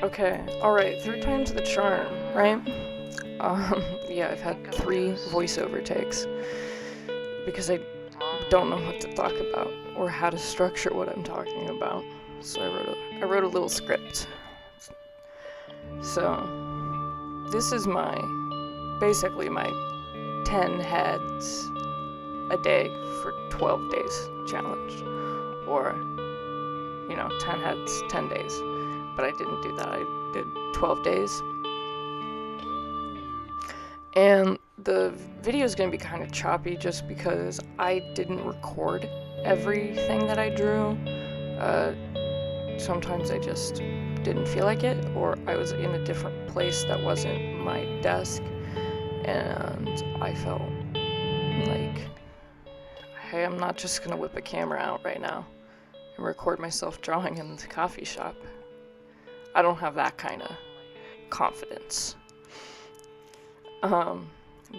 Okay, alright, third time's the charm, right? Yeah, I've had 3 voiceover takes because I don't know what to talk about or how to structure what I'm talking about. So I wrote a little script. So this is basically my 10 heads a day for 12 days challenge, or 10 heads 10 days. But I didn't do that. I did 12 days. And the video is going to be kind of choppy just because I didn't record everything that I drew. Sometimes I just didn't feel like it, or I was in a different place that wasn't my desk, and I felt like, hey, I'm not just going to whip a camera out right now and record myself drawing in the coffee shop. I don't have that kind of confidence.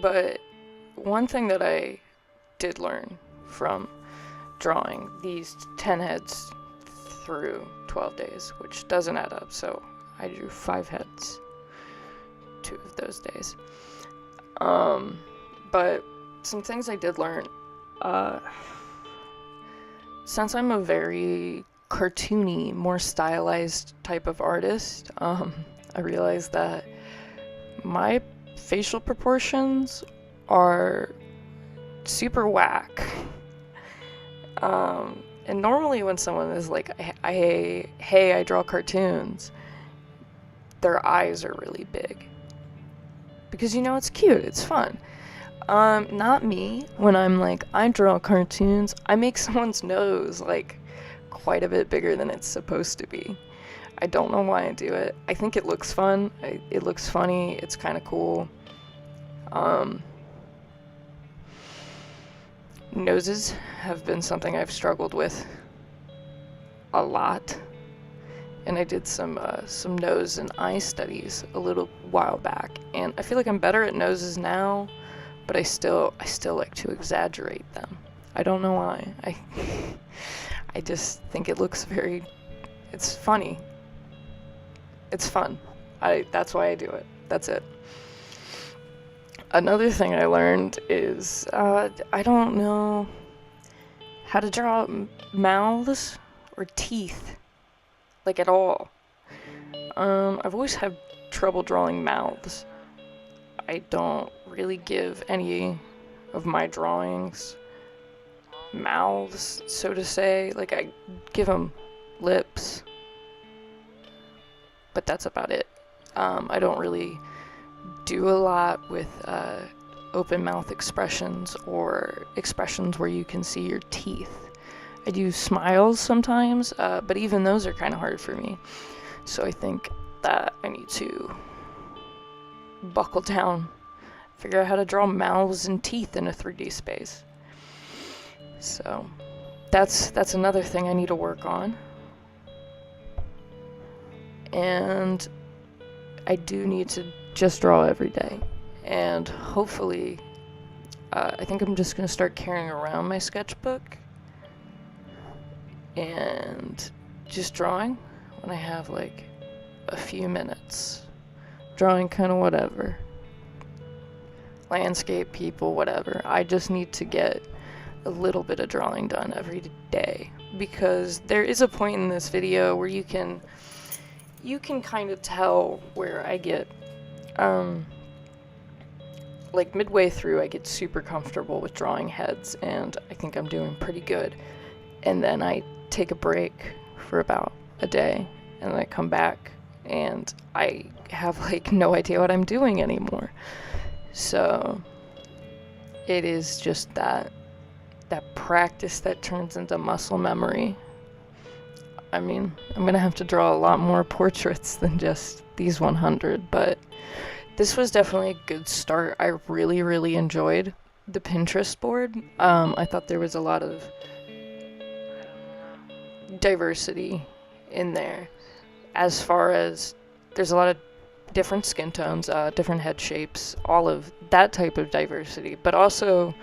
But one thing that I did learn from drawing these 10 heads through 12 days, which doesn't add up, so I drew 5 heads 2 of those days. But some things I did learn, since I'm a very cartoony, more stylized type of artist, I realized that my facial proportions are super whack. And normally when someone is like, hey, I draw cartoons, their eyes are really big. Because it's cute, it's fun. Not me. When I'm like, I draw cartoons, I make someone's nose like quite a bit bigger than it's supposed to be. I don't know why I do it. I think it looks fun. It looks funny. It's kind of cool. Noses have been something I've struggled with a lot. And I did some nose and eye studies a little while back. And I feel like I'm better at noses now, but I still like to exaggerate them. I don't know why. I just think it looks it's funny. It's fun. That's why I do it. That's it. Another thing I learned is I don't know how to draw mouths or teeth, like at all. I've always had trouble drawing mouths. I don't really give any of my drawings mouths, so to say. Like, I give them lips, but that's about it. I don't really do a lot with open mouth expressions or expressions where you can see your teeth. I do smiles sometimes, but even those are kind of hard for me. So I think that I need to buckle down, figure out how to draw mouths and teeth in a 3D space. So that's another thing I need to work on. And I do need to just draw every day. And hopefully, I think I'm just going to start carrying around my sketchbook and just drawing when I have like a few minutes. Drawing kind of whatever. Landscape, people, whatever. I just need to get a little bit of drawing done every day. Because there is a point in this video where you can kind of tell where I get, like midway through I get super comfortable with drawing heads and I think I'm doing pretty good. And then I take a break for about a day and then I come back and I have like no idea what I'm doing anymore. So it is just that practice that turns into muscle memory. I mean, I'm gonna have to draw a lot more portraits than just these 100, but this was definitely a good start. I really, really enjoyed the Pinterest board. I thought there was a lot of diversity in there, as far as there's a lot of different skin tones, different head shapes, all of that type of diversity, but also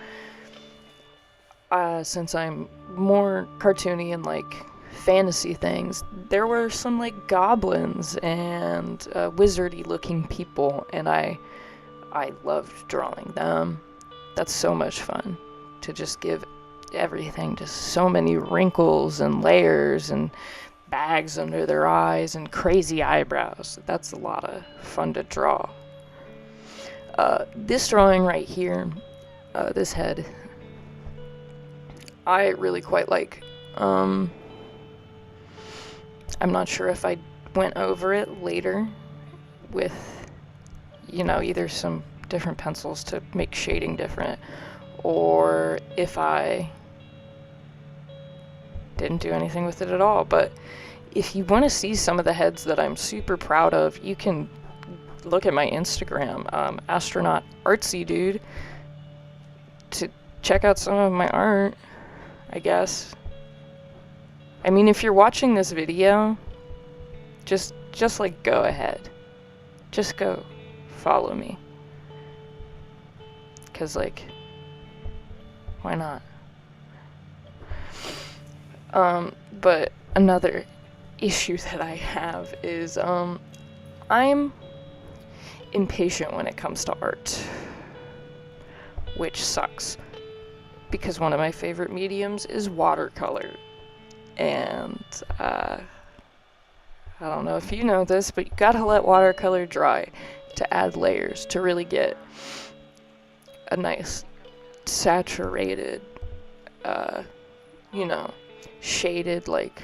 since I'm more cartoony and like fantasy things. There were some like goblins and wizardy looking people, and I loved drawing them. That's so much fun to just give everything just so many wrinkles and layers and bags under their eyes and crazy eyebrows. That's a lot of fun to draw. This drawing right here, this head, I really quite like. I'm not sure if I went over it later with, either some different pencils to make shading different, or if I didn't do anything with it at all. But if you want to see some of the heads that I'm super proud of, you can look at my Instagram, astronaut artsy dude, to check out some of my art, I guess. I mean, if you're watching this video, just like go ahead. Just go follow me. 'Cause like, why not? But another issue that I have is, I'm impatient when it comes to art, which sucks, because one of my favorite mediums is watercolor, and, I don't know if you know this, but you gotta let watercolor dry to add layers, to really get a nice saturated, shaded, like,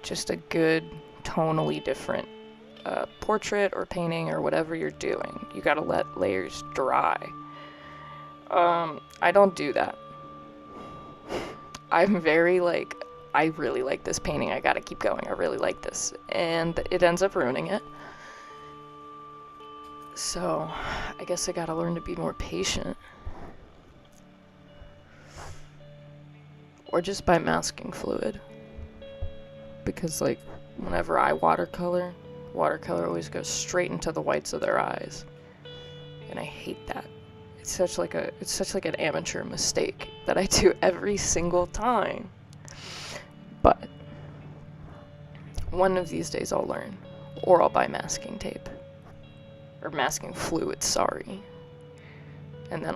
just a good tonally different portrait or painting or whatever you're doing. You gotta let layers dry. I don't do that. I'm very like, I really like this painting, I gotta keep going, I really like this, and it ends up ruining it. So I guess I gotta learn to be more patient. Or just by masking fluid. Because like, whenever I watercolor always goes straight into the whites of their eyes. And I hate that. It's such like an amateur mistake that I do every single time. But one of these days I'll learn. Or I'll buy masking tape. Or masking fluid, sorry. And then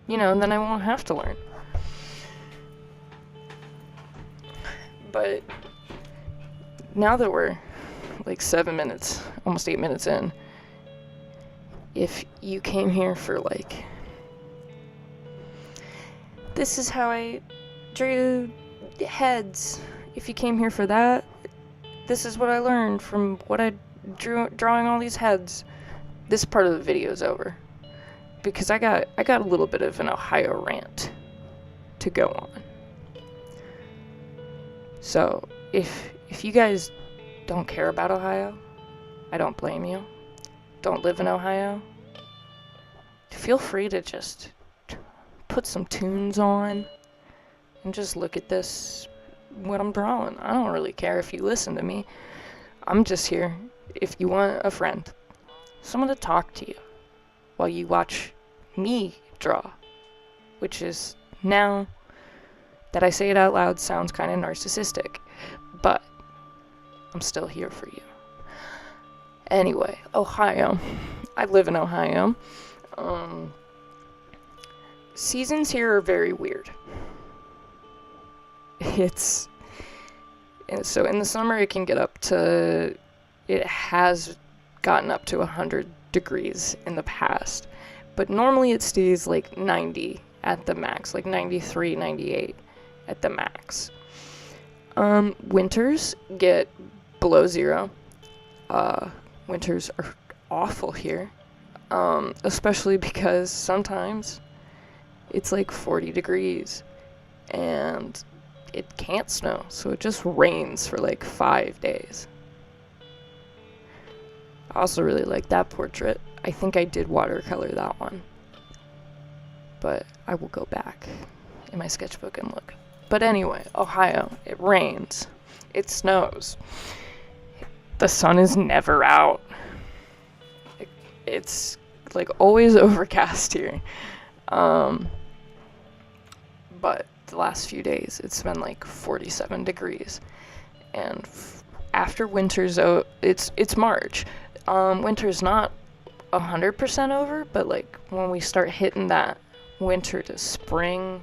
and then I won't have to learn. But now that we're like 7 minutes, almost 8 minutes in, if you came here for like, this is how I drew heads, if you came here for that, this is what I learned from what I drew drawing all these heads, this part of the video is over. Because I got a little bit of an Ohio rant to go on. So, if you guys don't care about Ohio, I don't blame you. Don't live in Ohio. Feel free to just put some tunes on and just look at this, what I'm drawing. I don't really care if you listen to me. I'm just here if you want a friend, someone to talk to you while you watch me draw, which is, now that I say it out loud, sounds kind of narcissistic, but I'm still here for you. Anyway, Ohio. I live in Ohio. Seasons here are very weird. So in the summer it can get up to, it has gotten up to 100 degrees in the past, but normally it stays like 90 at the max, like 93, 98 at the max. Winters get below zero. Winters are awful here, especially because sometimes it's like 40 degrees and it can't snow, so it just rains for like 5 days. I also really like that portrait. I think I did watercolor that one, but I will go back in my sketchbook and look. But anyway, Ohio, it rains, it snows, the sun is never out, it's like always overcast here, but the last few days, it's been like 47 degrees. And after winter's it's March. Winter's not 100% over, but like when we start hitting that winter to spring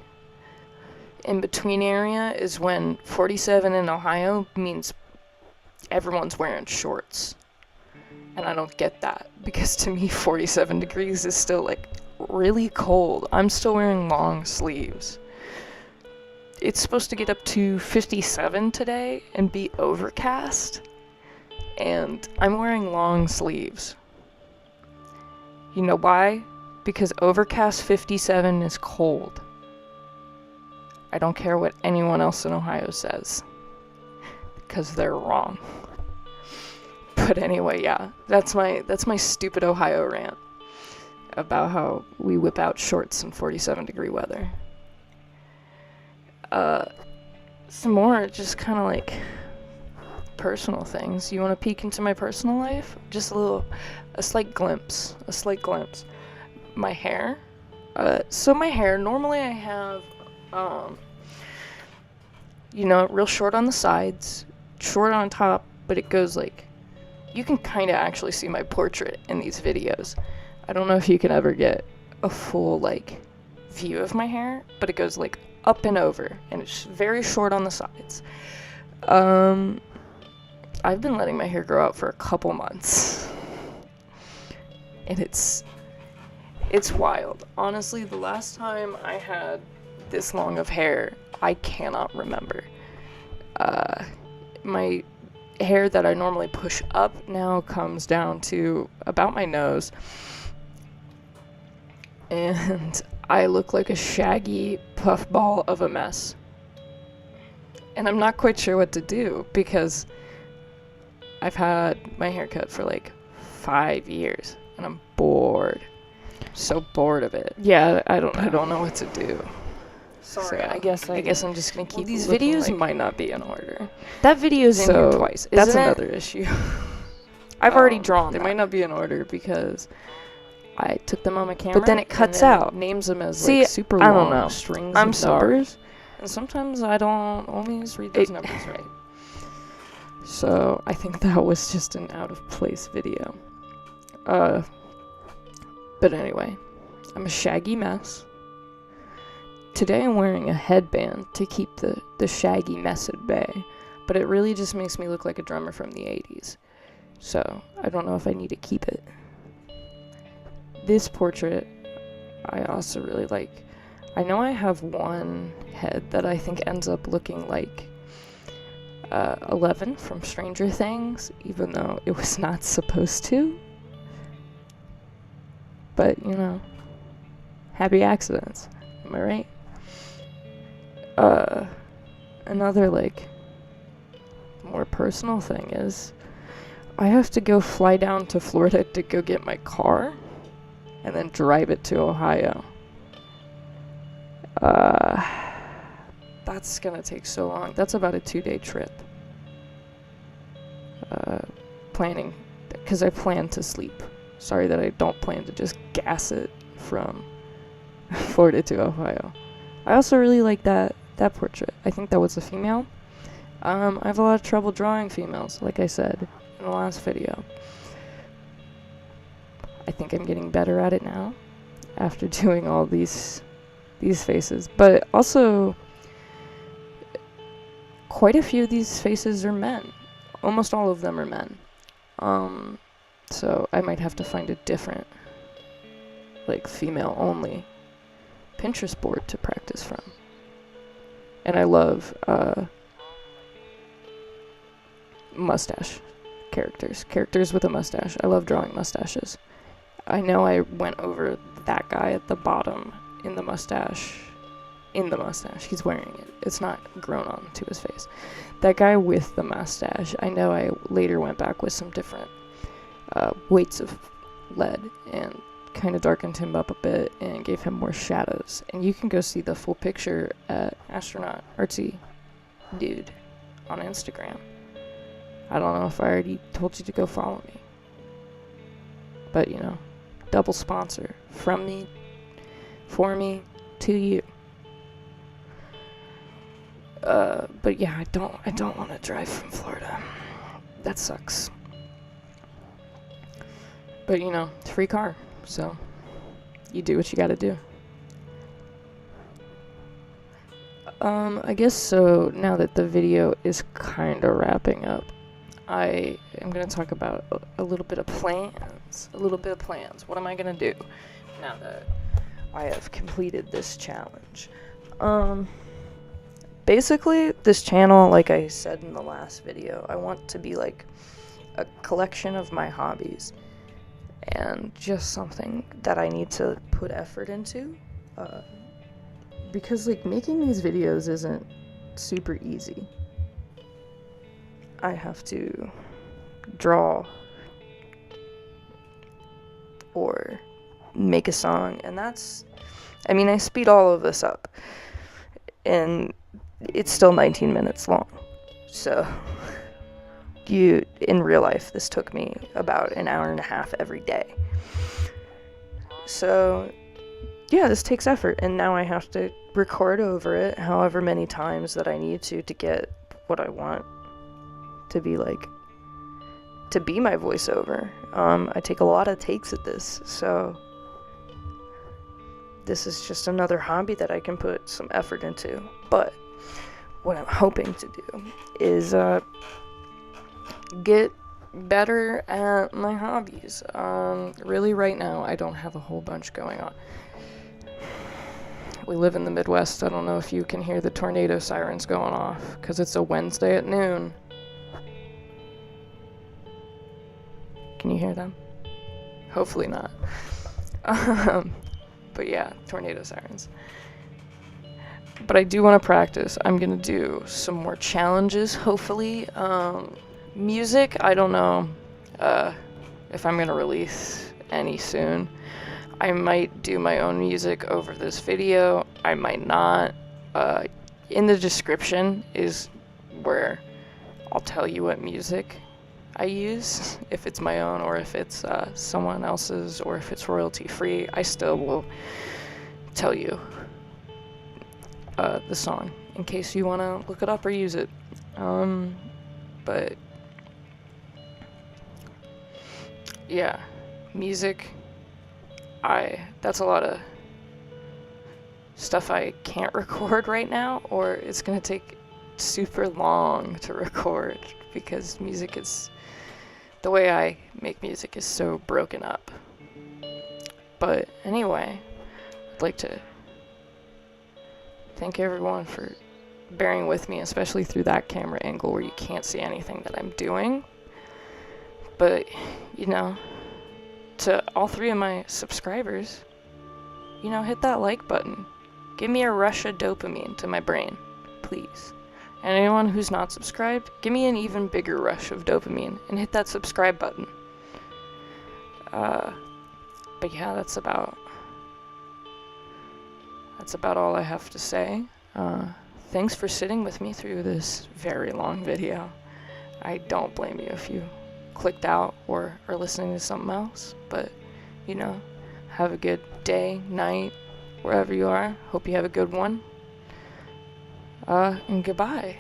in between area is when 47 in Ohio means everyone's wearing shorts. And I don't get that, because to me 47 degrees is still like really cold. I'm still wearing long sleeves. It's supposed to get up to 57 today and be overcast, and I'm wearing long sleeves. You know why? Because overcast 57 is cold. I don't care what anyone else in Ohio says, because they're wrong. But anyway, yeah, that's my stupid Ohio rant about how we whip out shorts in 47 degree weather. Some more just kind of like personal things. You want to peek into my personal life? Just a slight glimpse. My hair. So my hair, normally I have, real short on the sides, short on top, but it goes like, you can kind of actually see my portrait in these videos. I don't know if you can ever get a full, like, view of my hair, but it goes, like, up and over, and it's very short on the sides. I've been letting my hair grow out for a couple months, and it's wild. Honestly, the last time I had this long of hair, I cannot remember. My hair that I normally push up now comes down to about my nose, and I look like a shaggy puffball of a mess. And I'm not quite sure what to do, because I've had my hair cut for like 5 years, and I'm bored. So bored of it. Yeah, I don't know what to do. Sorry, so I guess I'm just gonna keep. Well, these videos like might not be in order. That video's in here twice. That's another issue. I've already drawn. They might not be in order because I took them on my camera. But then it cuts out. Names them as like super long. I don't know. Strings. I'm sorry. And sometimes I don't always read those numbers right. So I think that was just an out of place video. But anyway, I'm a shaggy mess. Today I'm wearing a headband to keep the shaggy mess at bay, but it really just makes me look like a drummer from the 80s. So I don't know if I need to keep it. This portrait I also really like. I know I have one head that I think ends up looking like 11 from Stranger Things, even though it was not supposed to. But, happy accidents. Am I right? Another, like, more personal thing is I have to go fly down to Florida to go get my car and then drive it to Ohio. That's gonna take so long. That's about a 2-day trip. Planning, because I plan to sleep. Sorry that I don't plan to just gas it from Florida to Ohio. I also really like that portrait. I think that was a female. I have a lot of trouble drawing females, like I said in the last video. I think I'm getting better at it now after doing all these faces. But also, quite a few of these faces are men. Almost all of them are men. So I might have to find a different, like, female-only Pinterest board to practice from. And I love mustache characters with a mustache. I love drawing mustaches. I know I went over that guy at the bottom in the mustache. He's wearing it. It's not grown on to his face. That guy with the mustache, I know I later went back with some different weights of lead and kind of darkened him up a bit and gave him more shadows. And you can go see the full picture at Astronaut Artsy Dude on Instagram. I don't know if I already told you to go follow me. But, double sponsor from me, for me, to you. But yeah, I don't want to drive from Florida. That sucks. But you know, it's a free car, so you do what you gotta do. I guess so. Now that the video is kind of wrapping up, I am gonna talk about a little bit of plans. What am I gonna do now that I have completed this challenge? Basically, this channel, like I said in the last video, I want to be like a collection of my hobbies and just something that I need to put effort into. Because like making these videos isn't super easy. I have to draw or make a song, and I speed all of this up, and it's still 19 minutes long. So in real life, this took me about an hour and a half every day. So yeah, this takes effort, and now I have to record over it however many times that I need to get what I want to be like, to be my voiceover. I take a lot of takes at this, so this is just another hobby that I can put some effort into. But what I'm hoping to do is get better at my hobbies. Really right now I don't have a whole bunch going on. We live in the Midwest. I don't know if you can hear the tornado sirens going off, because it's a Wednesday at noon. Can you hear them? Hopefully not. But yeah, tornado sirens. But I do want to practice. I'm going to do some more challenges, hopefully. Music, I don't know if I'm going to release any soon. I might do my own music over this video. I might not. In the description is where I'll tell you what music I use, if it's my own or if it's someone else's, or if it's royalty free. I still will tell you the song in case you want to look it up or use it. But yeah, music, that's a lot of stuff I can't record right now, or it's gonna take super long to record, because the way I make music is so broken up. But anyway, I'd like to thank everyone for bearing with me, especially through that camera angle where you can't see anything that I'm doing. But, you know, to all 3 of my subscribers, you know, hit that like button. Give me a rush of dopamine to my brain, please. And anyone who's not subscribed, give me an even bigger rush of dopamine and hit that subscribe button. But yeah, that's about all I have to say. Thanks for sitting with me through this very long video. I don't blame you if you clicked out or are listening to something else, but you know, have a good day, night, wherever you are. Hope you have a good one. And goodbye.